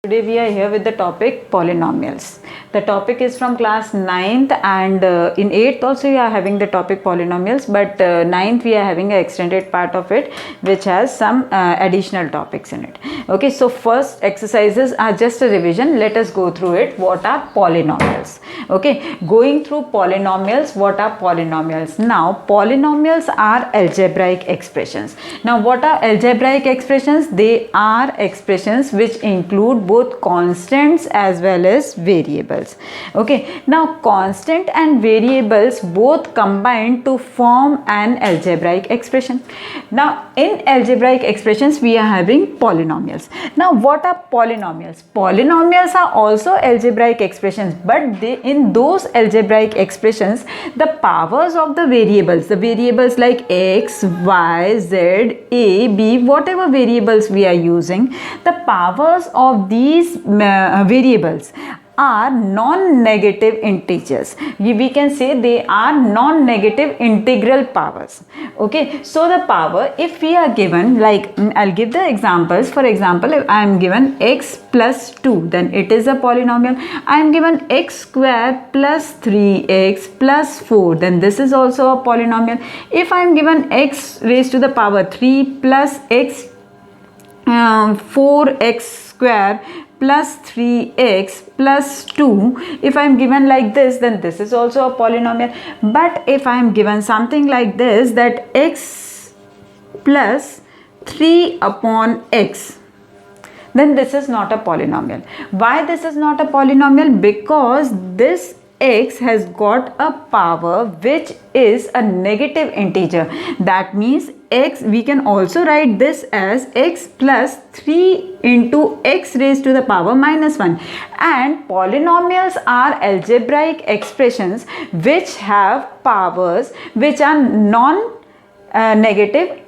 Today we are here with the topic polynomials. The topic is from class 9th and in 8th also we are having the topic polynomials, but 9th we are having an extended part of it which has some additional topics in it. Okay, so first exercises are just a revision. Let us go through it. What are polynomials? Okay, going through polynomials. What are polynomials? Now polynomials are algebraic expressions. Now what are algebraic expressions? They are expressions which include both constants as well as variables. Okay, now constant and variables both combine to form an algebraic expression. Now in algebraic expressions we are having polynomials. Now what are polynomials? Polynomials are also algebraic expressions, but in those algebraic expressions the powers of the variables like x, y, z, a, b, whatever variables we are using, the powers of these variables are non-negative integers. We can say they are non-negative integral powers. Okay, so the power, if we are given, like I'll give the examples. For example, if I am given x plus 2, then it is a polynomial. I am given x square plus 3x plus 4, then this is also a polynomial. If I am given x raised to the power 3 plus x 4x square plus 3x plus 2, if I am given like this, then this is also a polynomial. But if I am given something like this, that x plus 3 upon x, then this is not a polynomial. Why this is not a polynomial? Because this x has got a power which is a negative integer. That means x, we can also write this as x plus 3 into x raised to the power minus 1. And polynomials are algebraic expressions which have powers which are non-negative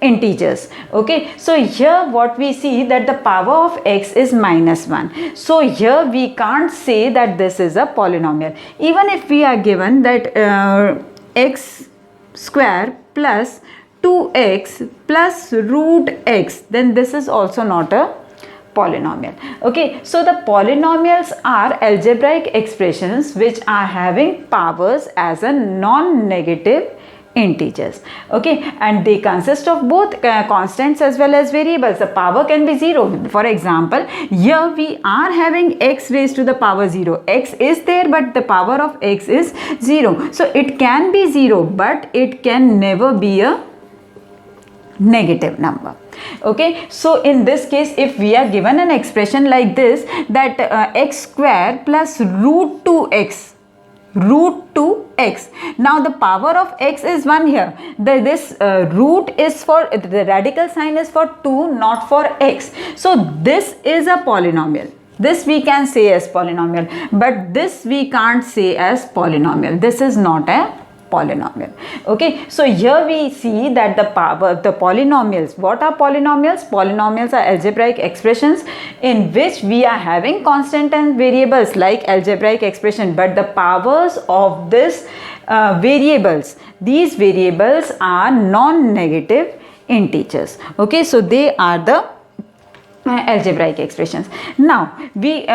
integers. Okay, so here what we see that the power of x is minus 1. So here we can't say that this is a polynomial. Even if we are given that x square plus 2x plus root x, then this is also not a polynomial. Okay, so the polynomials are algebraic expressions which are having powers as a non-negative integers. Okay, and they consist of both constants as well as variables. The power can be 0. For example, here we are having x raised to the power 0. X is there, but the power of x is 0. So it can be 0, but it can never be a negative number. Okay, so in this case, if we are given an expression like this, that x square plus root 2x, now the power of x is 1 here. This root is for, the radical sign is for 2, not for x. So this is a polynomial. This we can say as polynomial, but this we can't say as polynomial. This is not a polynomial. Okay, so here we see that the polynomials. What are polynomials? Polynomials are algebraic expressions in which we are having constant and variables like algebraic expression, but the powers of this these variables are non-negative integers. Okay, so they are the algebraic expressions. Now we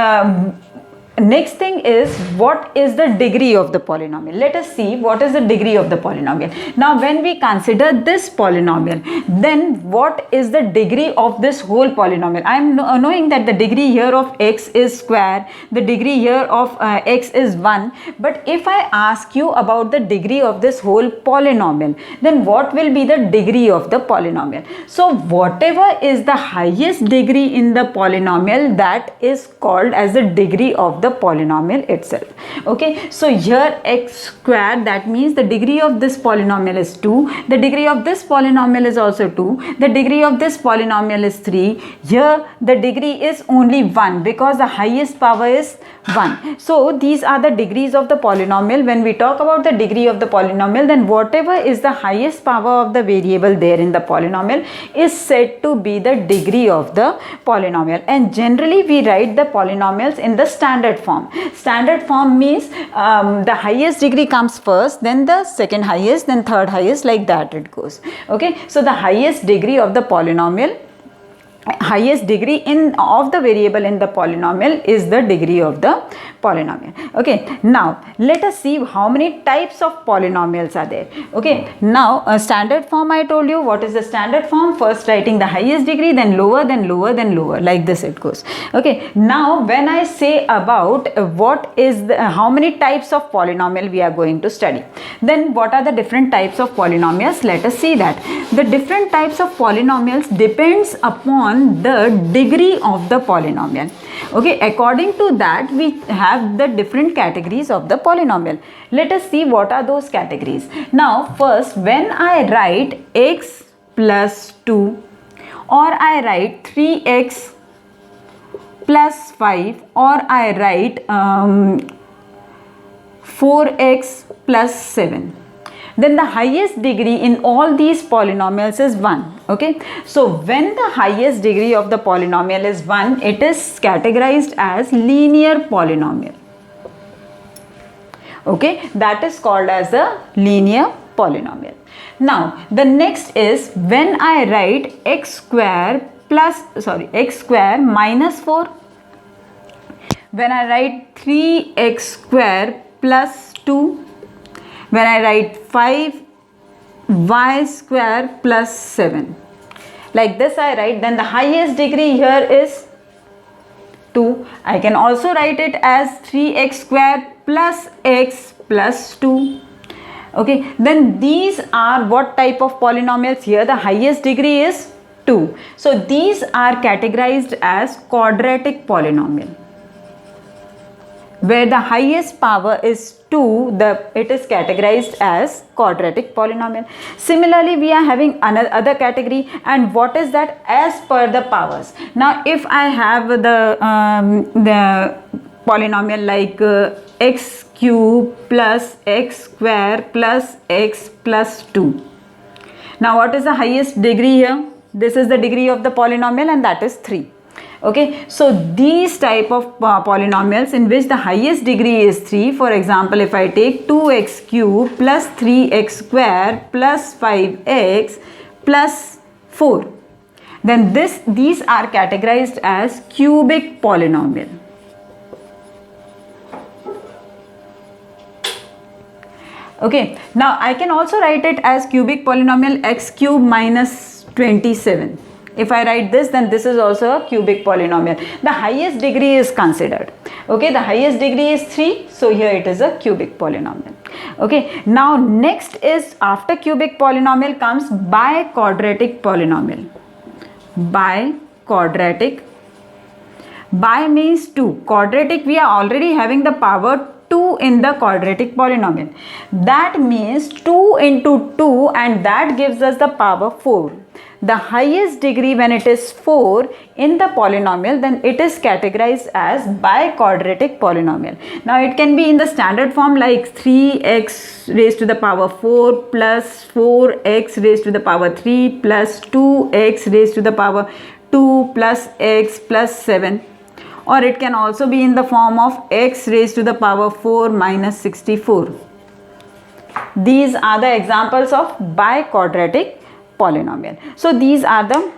next thing is, what is the degree of the polynomial? Let us see what is the degree of the polynomial. Now when we consider this polynomial, then what is the degree of this whole polynomial? I am knowing that the degree here of x is square, the degree here of x is 1, but if I ask you about the degree of this whole polynomial, then what will be the degree of the polynomial? So whatever is the highest degree in the polynomial, that is called as the degree of the polynomial itself. Okay, so here x square, that means the degree of this polynomial is 2, the degree of this polynomial is also 2, the degree of this polynomial is 3. Here the degree is only 1 because the highest power is 1. So these are the degrees of the polynomial. When we talk about the degree of the polynomial, then whatever is the highest power of the variable there in the polynomial is said to be the degree of the polynomial. And generally we write the polynomials in the standard form. Standard form means the highest degree comes first, then the second highest, then third highest, like that it goes. Okay, so the highest degree of the polynomial highest degree in of the variable in the polynomial is the degree of the polynomial. Okay, now let us see how many types of polynomials are there. Okay, now a standard form, I told you what is the standard form. First writing the highest degree, then lower, then lower, then lower, like this it goes. Okay, now when I say about what is the how many types of polynomial we are going to study, then what are the different types of polynomials? Let us see that the different types of polynomials depends upon the degree of the polynomial. Okay, according to that we have the different categories of the polynomial. Let us see what are those categories. Now first, when I write x plus 2, or I write 3x plus 5, or I write 4x plus 7, then the highest degree in all these polynomials is 1. Okay, so when the highest degree of the polynomial is 1, it is categorized as linear polynomial. Okay, that is called as a linear polynomial. Now the next is when I write x square minus 4, when I write 3x square plus 2, when I write 5y square plus 7, like this I write, then the highest degree here is 2. I can also write it as 3x square plus x plus 2. Okay, then these are what type of polynomials? Here the highest degree is 2. So these are categorized as quadratic polynomial, where the highest power is 2, it is categorized as quadratic polynomial. Similarly, we are having another category, and what is that? As per the powers. Now if I have the polynomial like x cube plus x square plus x plus 2. Now what is the highest degree here? This is the degree of the polynomial, and that is 3. Okay, so these type of polynomials in which the highest degree is 3, for example, if I take 2x cube plus 3x square plus 5x plus 4, then these are categorized as cubic polynomial. Okay, now I can also write it as cubic polynomial x cube minus 27. If I write this, then this is also a cubic polynomial. The highest degree is considered. Okay, the highest degree is 3, so here it is a cubic polynomial. Okay, now next is, after cubic polynomial comes biquadratic polynomial. Biquadratic. Bi means 2. Quadratic, we are already having the power 2 in the quadratic polynomial. That means 2 into 2, and that gives us the power 4. The highest degree when it is 4 in the polynomial, then it is categorized as biquadratic polynomial. Now it can be in the standard form like 3x raised to the power 4 plus 4x raised to the power 3 plus 2x raised to the power 2 plus x plus 7. Or it can also be in the form of x raised to the power 4 minus 64. These are the examples of biquadratic polynomial. So these are the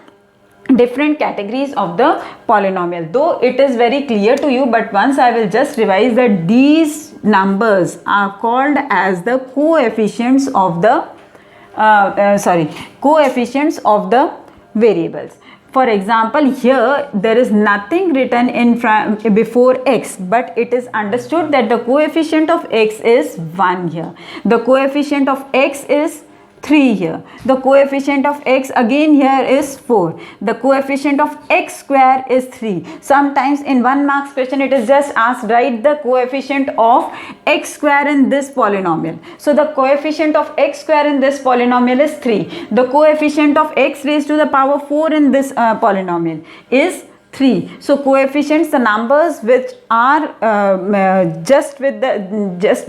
different categories of the polynomial. Though it is very clear to you, but once I will just revise that these numbers are called as the coefficients of the coefficients of the variables. For example, here there is nothing written in before x, but it is understood that the coefficient of x is 1 here. The coefficient of x is 3 here. The coefficient of x again here is 4. The coefficient of x square is 3. Sometimes in 1 marks question it is just asked, write the coefficient of x square in this polynomial. So the coefficient of x square in this polynomial is 3. The coefficient of x raised to the power 4 in this polynomial is 3. So coefficients, the numbers which are just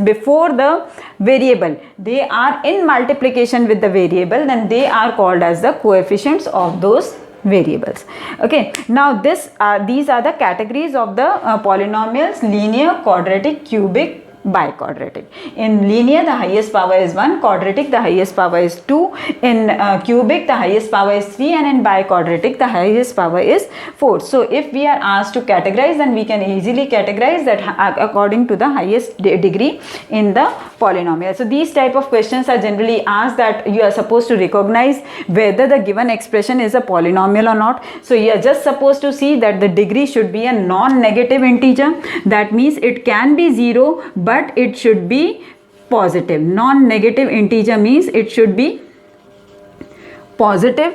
before the variable, they are in multiplication with the variable, then they are called as the coefficients of those variables. Okay, now these are the categories of the polynomials: linear, quadratic, cubic, biquadratic. In linear, the highest power is 1, quadratic, the highest power is 2, in cubic, the highest power is 3, and in biquadratic, the highest power is 4. So if we are asked to categorize, then we can easily categorize that according to the highest degree in the polynomial. So these type of questions are generally asked, that you are supposed to recognize whether the given expression is a polynomial or not. So you are just supposed to see that the degree should be a non-negative integer. That means it can be 0, but it should be positive. Non-negative integer means it should be positive,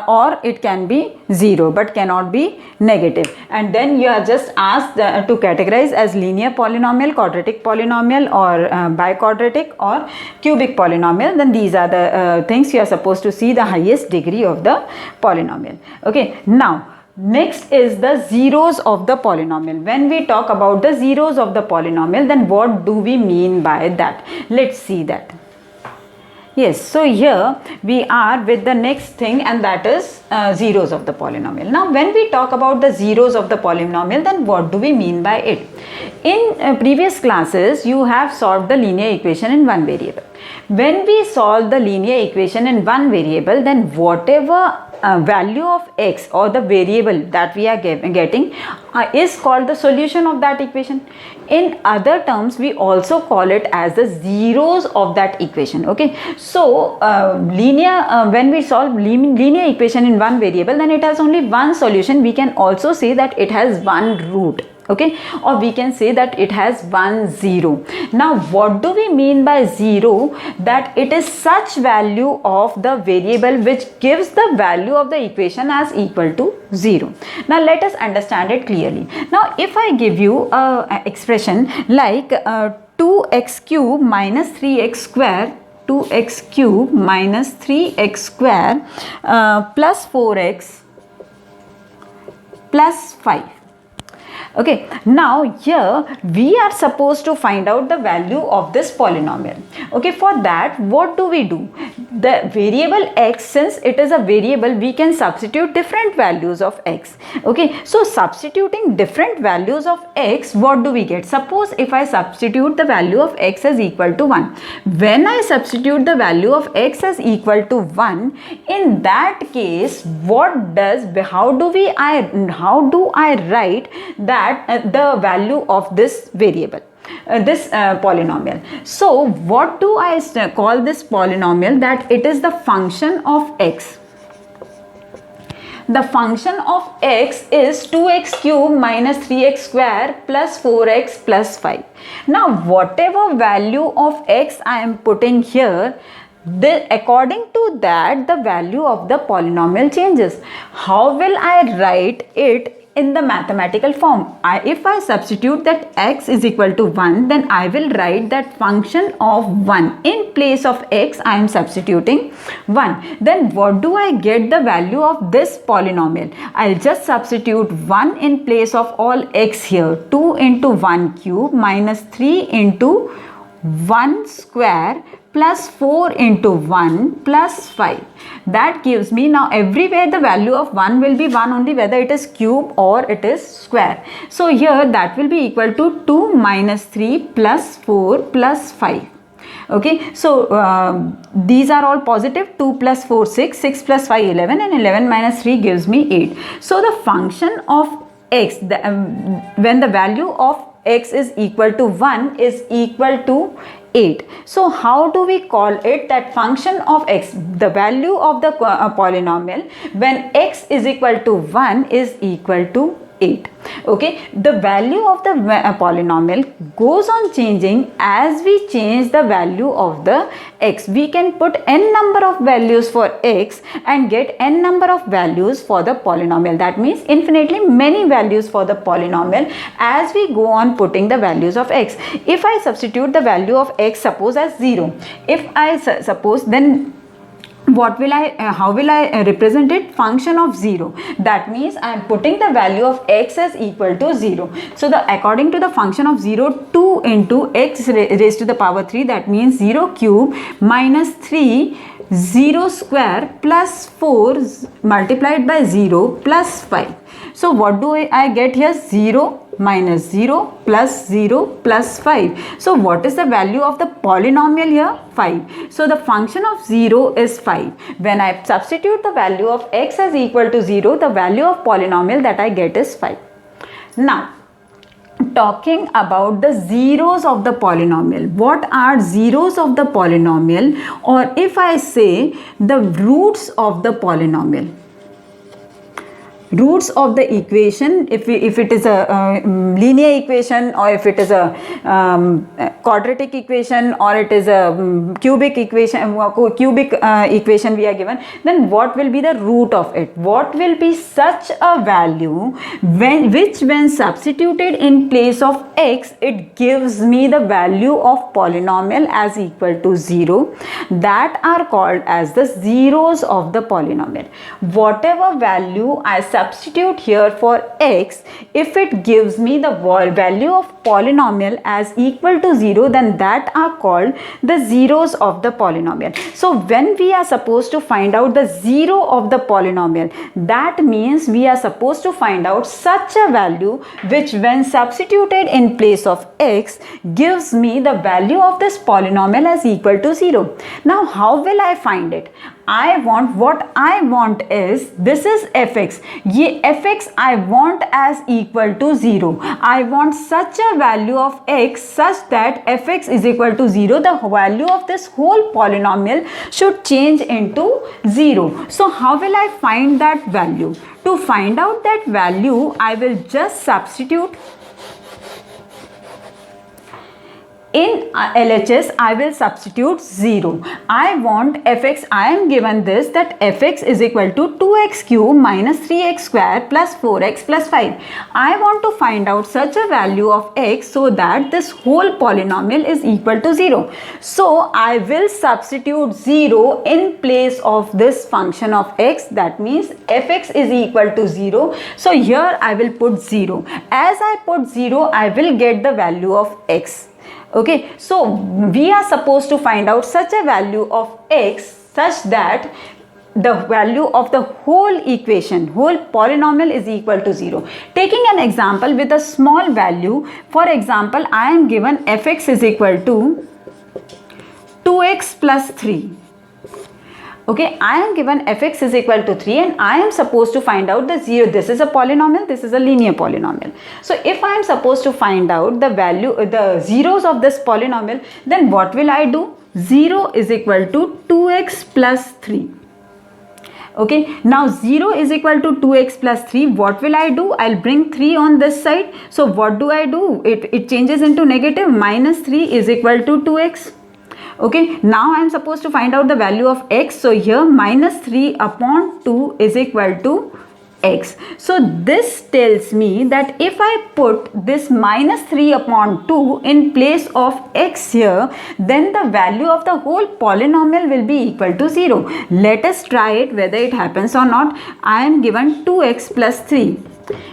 or it can be 0 but cannot be negative. And then you are just asked to categorize as linear polynomial, quadratic polynomial, or biquadratic or cubic polynomial. Then these are the things you are supposed to see the highest degree of the polynomial. Okay, now next is the zeros of the polynomial. When we talk about the zeros of the polynomial, then what do we mean by that? Let's see that. Yes, so here we are with the next thing, and that is zeros of the polynomial. Now when we talk about the zeros of the polynomial, then what do we mean by it? In previous classes, you have solved the linear equation in one variable. When we solve the linear equation in one variable, then whatever value of x or the variable that we are getting is called the solution of that equation. In other terms, we also call it as the zeros of that equation. Okay, so when we solve linear equation in one variable, then it has only one solution. We can also say that it has one root. Okay, or we can say that it has one zero. Now what do we mean by zero? That it is such value of the variable which gives the value of the equation as equal to 0. Now let us understand it clearly. Now if I give you a expression like 2x cube minus 3x square, 2x cube minus 3x square plus 4x plus 5. Okay, now here we are supposed to find out the value of this polynomial. Okay, for that what do we do? The variable x, since it is a variable, we can substitute different values of x. Okay, so substituting different values of x, what do we get? Suppose if I substitute the value of x as equal to 1. When I substitute the value of x as equal to 1, in that case how do I write that the value of this variable, this polynomial? So what do I call this polynomial? That it is the function of x. The function of x is 2x cube minus 3x square plus 4x plus 5. Now whatever value of x I am putting here, according to that the value of the polynomial changes. How will I write it in the mathematical form? If I substitute that x is equal to 1, then I will write that function of 1. In place of x, I am substituting 1. Then what do I get the value of this polynomial? I'll just substitute 1 in place of all x here. 2 into 1 cube minus 3 into 1 square plus 4 into 1 plus 5. That gives me, now everywhere the value of 1 will be 1 only, whether it is cube or it is square. So here that will be equal to 2 minus 3 plus 4 plus 5. Okay, so these are all positive. 2 plus 4 6, 6 plus 5 11, and 11 minus 3 gives me 8. So the function of x, when the value of x is equal to 1 is equal to 8. So how do we call it? That function of x, the value of the polynomial when x is equal to 1 is equal to 8. Okay, the value of the polynomial goes on changing as we change the value of the x. We can put n number of values for x and get n number of values for the polynomial. That means infinitely many values for the polynomial as we go on putting the values of x. If I substitute the value of x, suppose as 0, if I suppose, then what will how will I represent it? Function of 0. That means I am putting the value of x as equal to 0. So according to the function of 0, 2 into x raised to the power 3, that means 0 cube minus 3 0 square plus 4 multiplied by 0 plus 5. So what do I get here? 0 minus 0 plus 0 plus 5. So what is the value of the polynomial here? 5. So the function of 0 is 5. When I substitute the value of x as equal to 0, the value of polynomial that I get is 5. Now, talking about the zeros of the polynomial. What are zeros of the polynomial, or if I say the roots of the polynomial? Roots of the equation, if it is a linear equation, or if it is a quadratic equation, or it is a cubic equation we are given, then what will be the root of it? What will be such a value which when substituted in place of x, it gives me the value of polynomial as equal to 0, that are called as the zeros of the polynomial. Whatever value I substitute here for x, if it gives me the value of polynomial as equal to 0, then that are called the zeros of the polynomial. So when we are supposed to find out the zero of the polynomial, that means we are supposed to find out such a value which when substituted in place of x gives me the value of this polynomial as equal to 0. Now how will I find it? What I want is, this is fx. Ye fx I want as equal to 0. I want such a value of x such that fx is equal to 0. The value of this whole polynomial should change into 0. So how will I find that value? To find out that value, I will just substitute. In LHS, I will substitute 0. I want fx, I am given this, that fx is equal to 2x cube minus 3x square plus 4x plus 5. I want to find out such a value of x so that this whole polynomial is equal to 0. So I will substitute 0 in place of this function of x. That means fx is equal to 0. So here I will put 0. As I put 0, I will get the value of x. Okay, so we are supposed to find out such a value of x such that the value of the whole equation, whole polynomial is equal to 0. Taking an example with a small value, for example, I am given fx is equal to 2x plus 3. Okay, I am given fx is equal to 3 and I am supposed to find out the 0. This is a polynomial, this is a linear polynomial. So if I am supposed to find out the value, the zeros of this polynomial, then what will I do? 0 is equal to 2x plus 3. Okay, now 0 is equal to 2x plus 3. What will I do? I'll bring 3 on this side. So what do I do? It changes into negative. Minus 3 is equal to 2x. Okay, now I am supposed to find out the value of x. So here minus 3 upon 2 is equal to x. So this tells me that if I put this minus 3 upon 2 in place of x here, then the value of the whole polynomial will be equal to 0. Let us try it whether it happens or not. I am given 2x plus 3.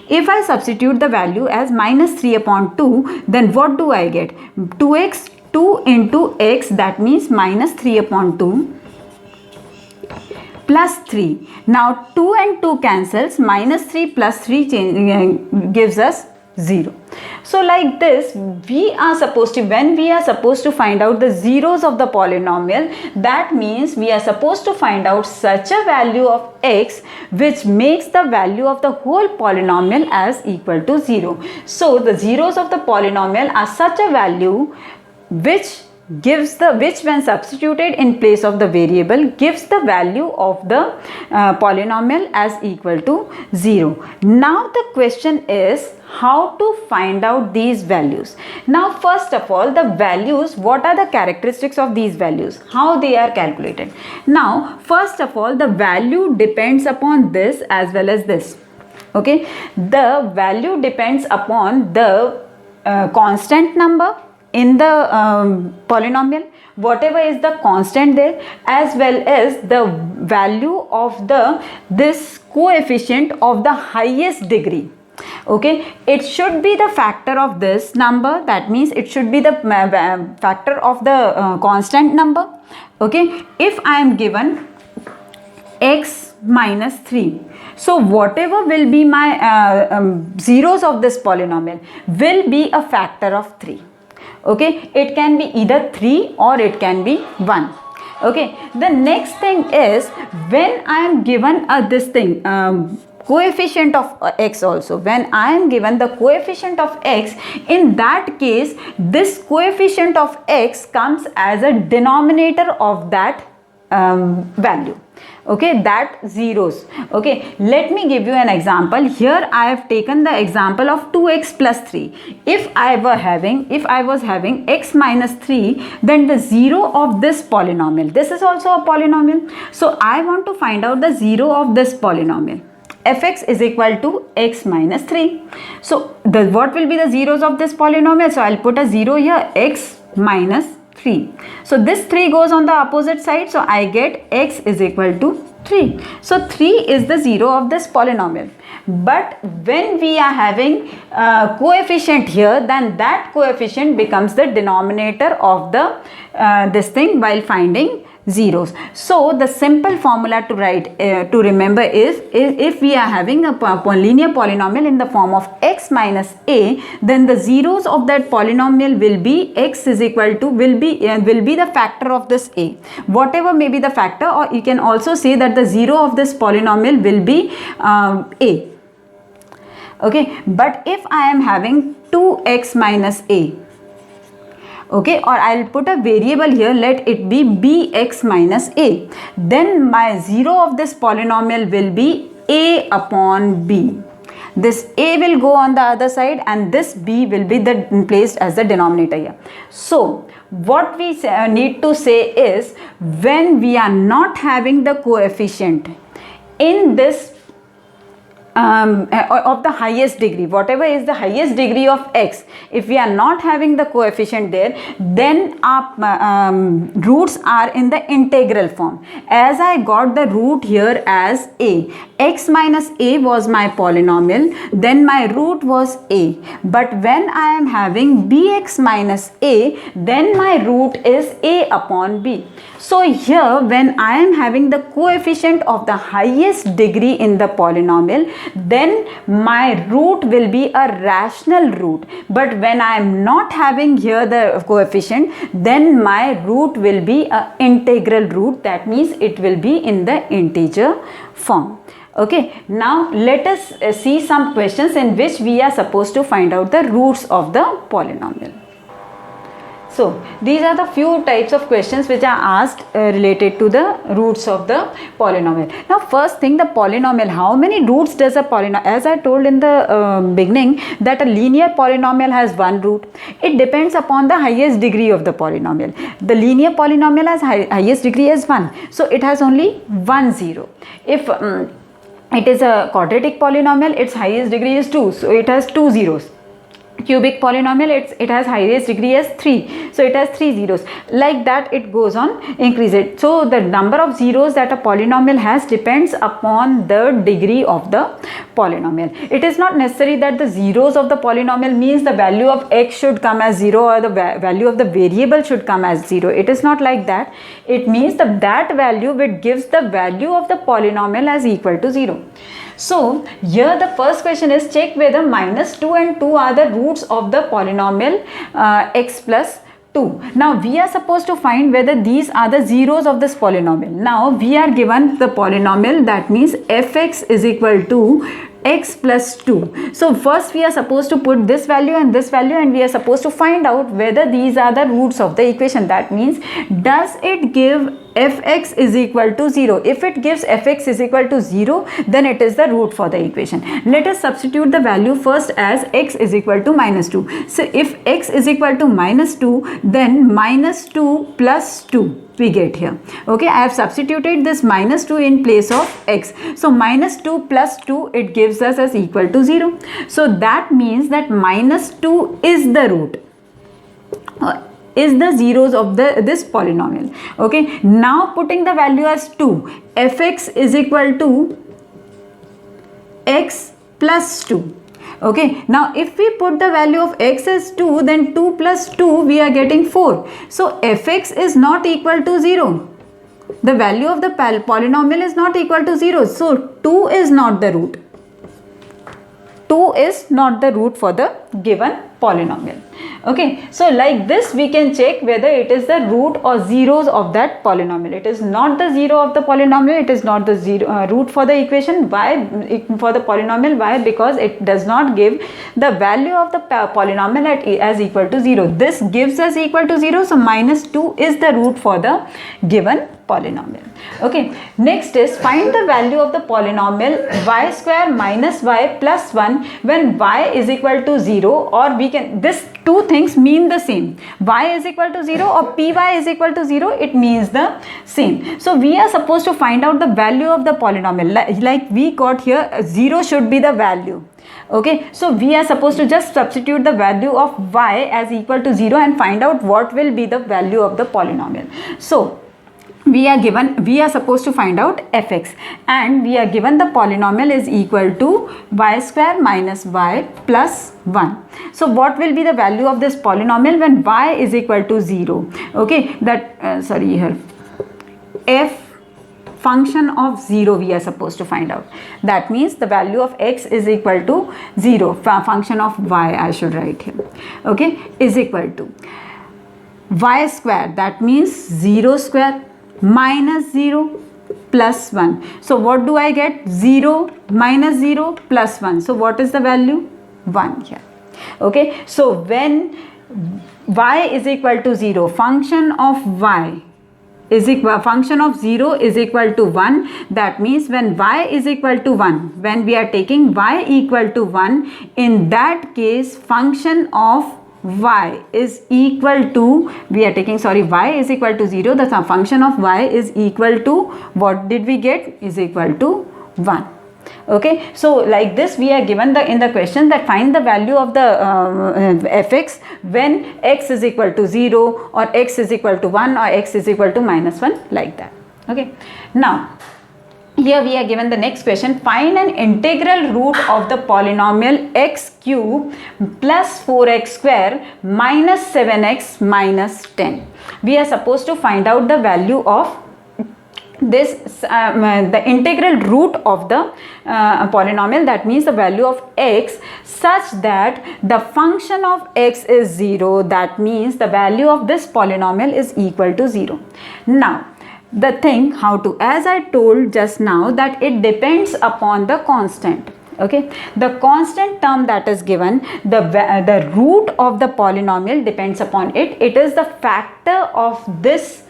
If I substitute the value as minus 3 upon 2, then what do I get? 2x 2 into x, that means minus 3 upon 2 plus 3. Now 2 and 2 cancels, minus 3 plus 3 gives us 0. So like this, we are supposed to, when we are supposed to find out the zeros of the polynomial, that means we are supposed to find out such a value of x which makes the value of the whole polynomial as equal to 0. So the zeros of the polynomial are such a value which when substituted in place of the variable gives the value of the polynomial as equal to 0. Now the question is how to find out these values. Now first of all, the values, what are the characteristics of these values, how they are calculated. Now first of all, the value depends upon this as well as this. Okay, the value depends upon the constant number in the polynomial, whatever is the constant there, as well as the value of this coefficient of the highest degree. Okay, it should be the factor of this number, that means it should be the factor of the constant number. Okay, if I am given x minus 3, So whatever will be my zeros of this polynomial will be a factor of 3. Okay, it can be either 3 or it can be 1. Okay, the next thing is, when I am given this thing, coefficient of x also, when I am given the coefficient of x, in that case this coefficient of x comes as a denominator of that value. Okay, that zeros. Okay, let me give you an example. Here I have taken the example of 2x plus 3. If I was having x minus 3, then the zero of this polynomial, this is also a polynomial, so I want to find out the zero of this polynomial. Fx is equal to x minus 3. So what will be the zeros of this polynomial? So I'll put a 0 here, x minus 3. So this 3 goes on the opposite side, so I get x is equal to 3. So 3 is the zero of this polynomial. But when we are having coefficient here, then that coefficient becomes the denominator of the this thing while finding zeros. So the simple formula to write to remember is if we are having a linear polynomial in the form of x minus a, then the zeros of that polynomial will be x is equal to will be the factor of this a, whatever may be the factor, or you can also say that the zero of this polynomial will be a. Okay, but if I am having 2x minus a, okay, or I'll put a variable here, let it be bx minus a, then my zero of this polynomial will be a upon b. This a will go on the other side and this b will be placed as the denominator here. So what we need to say is, when we are not having the coefficient in this of the highest degree, whatever is the highest degree of x, if we are not having the coefficient there, then our roots are in the integral form. As I got the root here as a, x minus a was my polynomial, then my root was a. But when I am having bx minus a, then my root is a upon b. So here, when I am having the coefficient of the highest degree in the polynomial, then my root will be a rational root. But when I am not having here the coefficient, then my root will be an integral root. That means it will be in the integer form. Okay, now let us see some questions in which we are supposed to find out the roots of the polynomial. So these are the few types of questions which are asked related to the roots of the polynomial. Now first thing, the polynomial, how many roots does a polynomial? As I told in the beginning that a linear polynomial has one root. It depends upon the highest degree of the polynomial. The linear polynomial has highest degree as 1. So it has only one zero. If it is a quadratic polynomial, its highest degree is 2. So it has 2 zeros. Cubic polynomial, it has highest degree as 3, so it has 3 zeros. Like that it goes on increase it. So the number of zeros that a polynomial has depends upon the degree of the polynomial. It is not necessary that the zeros of the polynomial means the value of x should come as 0 or the value of the variable should come as 0. It is not like that. It means that value which gives the value of the polynomial as equal to 0. So here the first question is, check whether minus 2 and 2 are the roots of the polynomial x plus 2. Now we are supposed to find whether these are the zeros of this polynomial. Now we are given the polynomial, that means fx is equal to x plus 2. So first we are supposed to put this value and we are supposed to find out whether these are the roots of the equation. That means, does it give fx is equal to 0? If it gives fx is equal to 0, then it is the root for the equation. Let us substitute the value first as x is equal to minus 2. So if x is equal to minus 2, then minus 2 plus 2 we get here. Okay, I have substituted this minus 2 in place of x. So minus 2 plus 2, it gives us as equal to 0. So that means that minus 2 is the root, is the zeros of this polynomial. Okay, now putting the value as 2, fx is equal to x plus 2. Okay, now if we put the value of x as 2, then 2 plus 2 we are getting 4. So fx is not equal to 0. The value of the polynomial is not equal to 0. So 2 is not the root. 2 is not the root for the given polynomial. Okay, so like this we can check whether it is the root or zeros of that polynomial. It is not the zero of the polynomial, it is not the root for the equation. Why? For the polynomial, why? Because it does not give the value of the polynomial as equal to 0. This gives us equal to 0, so minus 2 is the root for the given polynomial. Okay, next is find the value of the polynomial y square minus y plus 1 when y is equal to 0, or we can, this two things mean the same. Y is equal to 0 or py is equal to 0, it means the same. So we are supposed to find out the value of the polynomial. Like we got here, 0 should be the value. Okay, so we are supposed to just substitute the value of y as equal to 0 and find out what will be the value of the polynomial. So we are supposed to find out fx, and we are given the polynomial is equal to y square minus y plus 1. So what will be the value of this polynomial when y is equal to 0? Okay, that f function of 0 we are supposed to find out. That means the value of x is equal to 0, function of y I should write here, okay, is equal to y square, that means 0 square minus 0 plus 1. So what do I get? 0 minus 0 plus 1. So what is the value? 1 here. Okay, so when y is equal to 0, function of y is equal, function of 0 is equal to 1. That means when y is equal to 1, when we are taking y equal to 1, in that case function of y is equal to, we are taking, y is equal to 0, the function of y is equal to, what did we get? Is equal to 1. Okay, so like this we are given in the question that find the value of the fx when x is equal to 0 or x is equal to 1 or x is equal to minus 1, like that. Okay, now here we are given the next question, find an integral root of the polynomial x cube plus 4x square minus 7x minus 10. We are supposed to find out the value of this the integral root of the polynomial, that means the value of x such that the function of x is 0, that means the value of this polynomial is equal to 0. Now the thing how to, as I told just now, that it depends upon the constant. Okay, the constant term that is given, the root of the polynomial depends upon it. It is the factor of this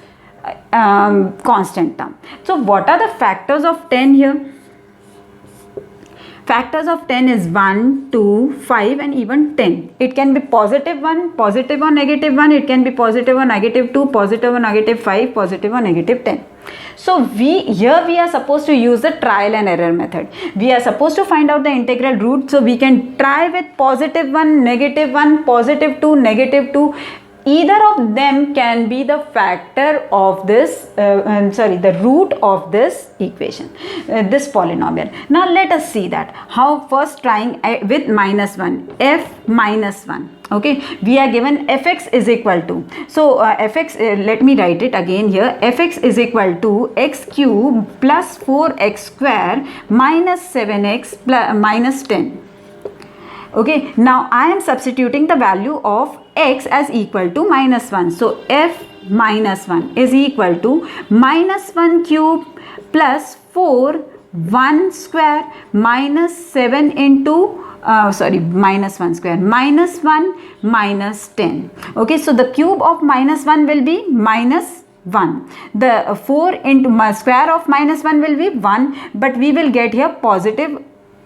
constant term. So what are the factors of 10 here? Factors of 10 is 1, 2, 5 and even 10. It can be positive 1, positive or negative 1. It can be positive or negative 2, positive or negative 5, positive or negative 10. So here we are supposed to use the trial and error method. We are supposed to find out the integral root. So we can try with positive 1, negative 1, positive 2, negative 2. Either of them can be the factor of this, the root of this equation, this polynomial. Now let us see that. How? First trying with minus 1, f minus 1. Okay, we are given fx is equal to, so fx, let me write it again here, fx is equal to x cube plus 4x square minus 7x plus minus 10. Okay, now I am substituting the value of x as equal to minus 1. So f minus 1 is equal to minus 1 cube plus 4 1 square minus 7 into minus 1 square minus 1 minus 10. Okay, so the cube of minus 1 will be minus 1. The 4 into square of minus 1 will be 1, but we will get here positive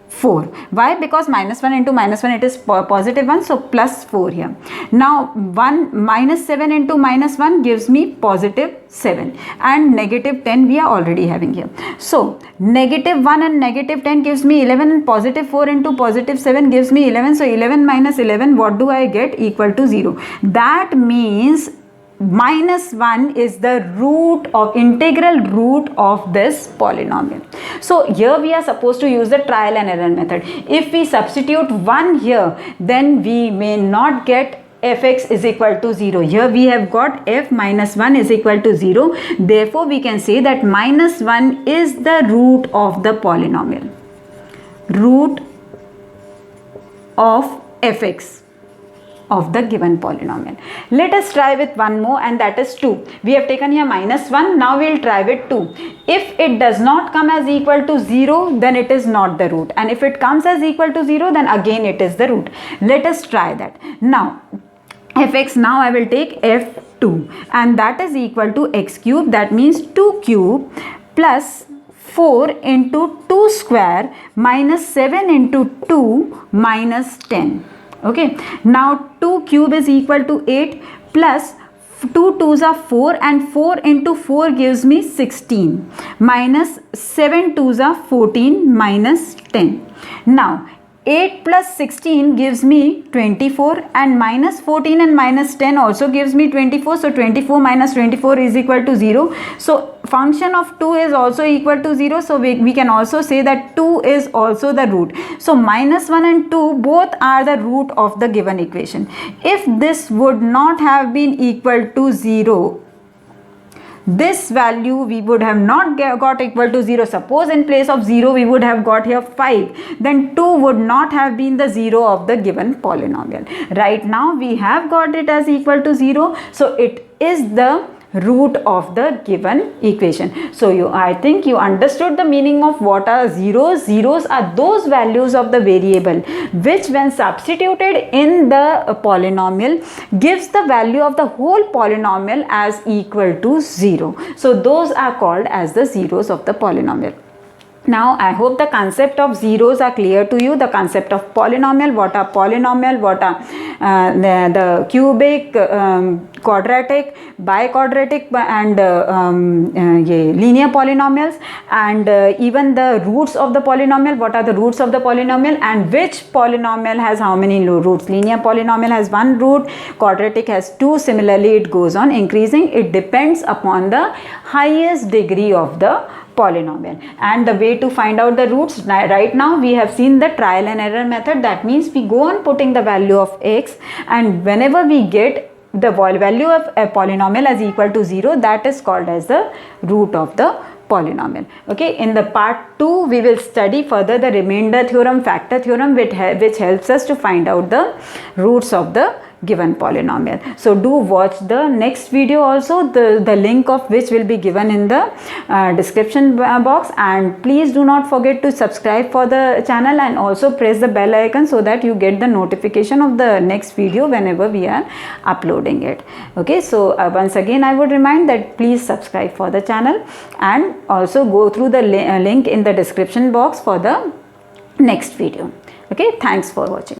4. Why? Because minus 1 into minus 1 it is positive 1, so plus 4 here. Now 1 minus 7 into minus 1 gives me positive 7 and negative 10 we are already having here. So negative 1 and negative 10 gives me 11 and positive 4 into positive 7 gives me 11. So 11 minus 11, what do I get? Equal to 0. That means minus 1 is the root of integral root of this polynomial. So here we are supposed to use the trial and error method. If we substitute 1 here, then we may not get fx is equal to 0. Here we have got f minus 1 is equal to 0. Therefore, we can say that minus 1 is the root of the polynomial. Root of fx of the given polynomial. Let us try with one more, and that is 2. We have taken here minus 1. Now we will try with 2. If it does not come as equal to 0, then it is not the root. And if it comes as equal to 0, then again it is the root. Let us try that. Now, fx, now I will take f2, and that is equal to x cube. That means 2 cube plus 4 into 2 square minus 7 into 2 minus 10. Okay, now 2 cube is equal to 8 plus 2 2s are 4, and 4 into 4 gives me 16 minus 7 2s are 14 minus 10. Now 8 plus 16 gives me 24, and minus 14 and minus 10 also gives me 24. So 24 minus 24 is equal to 0. So function of 2 is also equal to 0. So we can also say that 2 is also the root. So minus 1 and 2 both are the root of the given equation. If this would not have been equal to 0, this value we would have not got equal to 0. Suppose in place of 0 we would have got here 5, then 2 would not have been the 0 of the given polynomial. Right now we have got it as equal to 0, so it is the root of the given equation. So I think you understood the meaning of what are zeros. Zeros are those values of the variable which when substituted in the polynomial gives the value of the whole polynomial as equal to 0. So those are called as the zeros of the polynomial. Now I hope the concept of zeros are clear to you. The concept of polynomial, what are polynomial, what are the cubic, quadratic, biquadratic and linear polynomials, and even the roots of the polynomial, what are the roots of the polynomial, and which polynomial has how many roots. Linear polynomial has 1 root, quadratic has 2, similarly it goes on increasing. It depends upon the highest degree of the polynomial. And the way to find out the roots, right now we have seen the trial and error method. That means we go on putting the value of x, and whenever we get the value of a polynomial as equal to 0, that is called as the root of the polynomial. Okay, in the part 2 we will study further the remainder theorem, factor theorem, which helps us to find out the roots of the given polynomial. So do watch the next video also, the link of which will be given in the description box, and please do not forget to subscribe for the channel and also press the bell icon so that you get the notification of the next video whenever we are uploading it. Okay, so once again I would remind that please subscribe for the channel and also go through the link in the description box for the next video. Okay, thanks for watching.